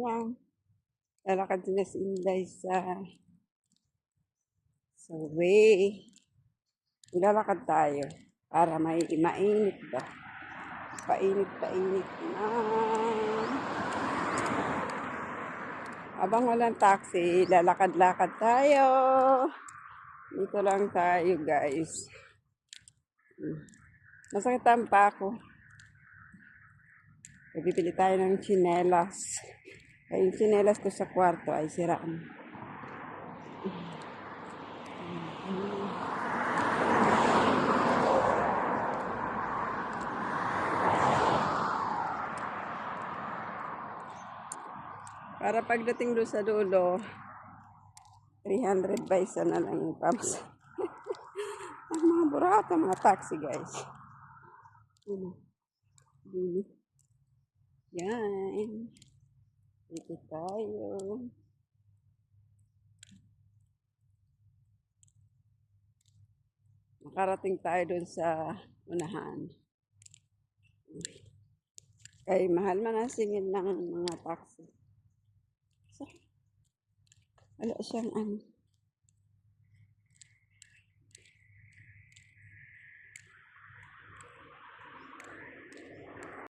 Ayan. Lalakad na si Inday sa way. Lalakad tayo para mainit ba? Painit na. Habang walang taxi, lalakad-lakad tayo. Dito lang tayo, guys. Masakit ang pa ako. Bibili tayo ng tsinelas. Ay, yung tsinelas ko sa kwarto ay siraan. Para pagdating doon sa dulo, 300 by isa na lang yung pams. Ang mga burata, mga taxi, guys. Yan. Dito tayo. Nakarating tayo doon sa unahan. Kay mahal man ang singil ng mga taxi. So, wala siyang ano.